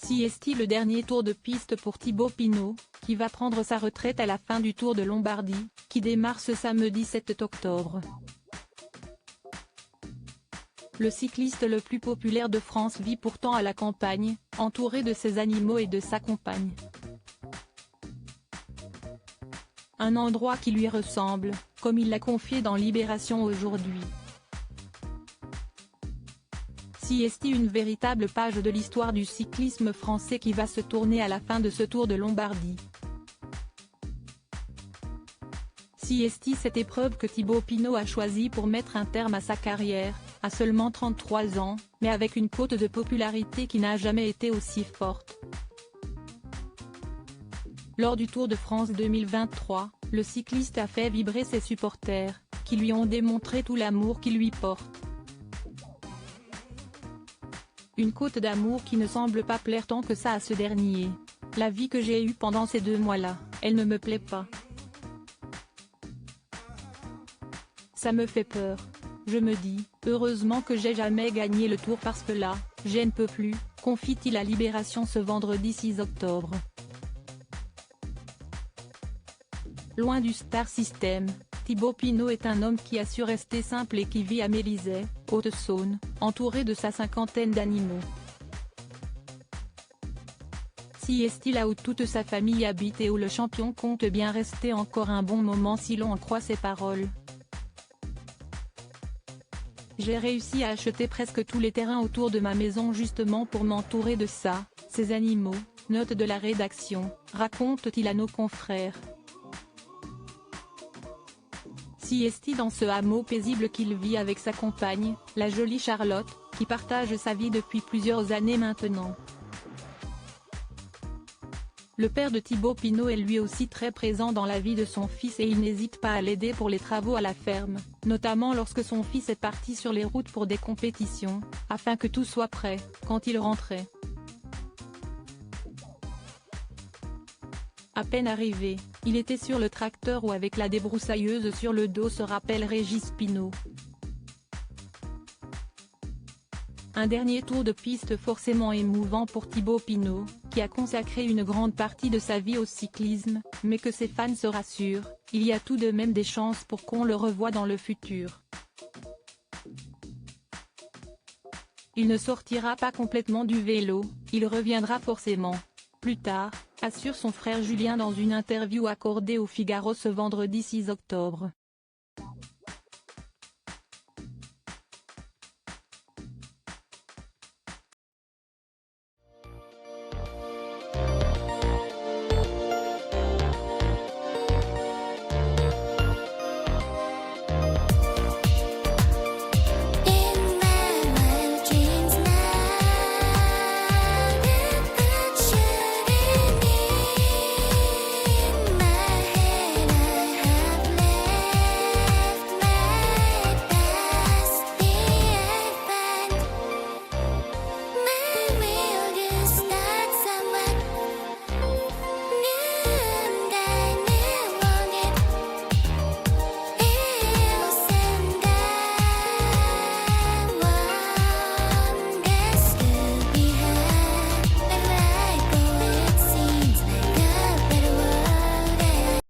Siesti le dernier tour de piste pour Thibaut Pinot, qui va prendre sa retraite à la fin du Tour de Lombardie, qui démarre ce samedi 7 octobre. Le cycliste le plus populaire de France vit pourtant à la campagne, entouré de ses animaux et de sa compagne. Un endroit qui lui ressemble, comme il l'a confié dans Libération aujourd'hui. Siesti, une véritable page de l'histoire du cyclisme français qui va se tourner à la fin de ce Tour de Lombardie. Siesti, cette épreuve que Thibaut Pinot a choisie pour mettre un terme à sa carrière, à seulement 33 ans, mais avec une cote de popularité qui n'a jamais été aussi forte. Lors du Tour de France 2023, le cycliste a fait vibrer ses supporters, qui lui ont démontré tout l'amour qu'ils lui portent. Une cote d'amour qui ne semble pas plaire tant que ça à ce dernier. La vie que j'ai eue pendant ces 2 mois-là, elle ne me plaît pas. Ça me fait peur. Je me dis, heureusement que j'ai jamais gagné le Tour parce que là, je ne peux plus, confie-t-il à Libération ce vendredi 6 octobre. Loin du star system, Thibaut Pinot est un homme qui a su rester simple et qui vit à Mélisey, Haute-Saône, entouré de sa 50aine d'animaux. Siesti, là où toute sa famille habite et où le champion compte bien rester encore un bon moment si l'on en croit ses paroles. J'ai réussi à acheter presque tous les terrains autour de ma maison justement pour m'entourer de ça, ces animaux, note de la rédaction, raconte-t-il à nos confrères. Siesti dans ce hameau paisible qu'il vit avec sa compagne, la jolie Charlotte, qui partage sa vie depuis plusieurs années maintenant. Le père de Thibaut Pinot est lui aussi très présent dans la vie de son fils et il n'hésite pas à l'aider pour les travaux à la ferme, notamment lorsque son fils est parti sur les routes pour des compétitions, afin que tout soit prêt, quand il rentrait. À peine arrivé, il était sur le tracteur ou avec la débroussailleuse sur le dos, se rappelle Régis Pinot. Un dernier tour de piste forcément émouvant pour Thibaut Pinot, qui a consacré une grande partie de sa vie au cyclisme, mais que ses fans se rassurent, il y a tout de même des chances pour qu'on le revoie dans le futur. Il ne sortira pas complètement du vélo, il reviendra forcément. Plus tard, assure son frère Julien dans une interview accordée au Figaro ce vendredi 6 octobre.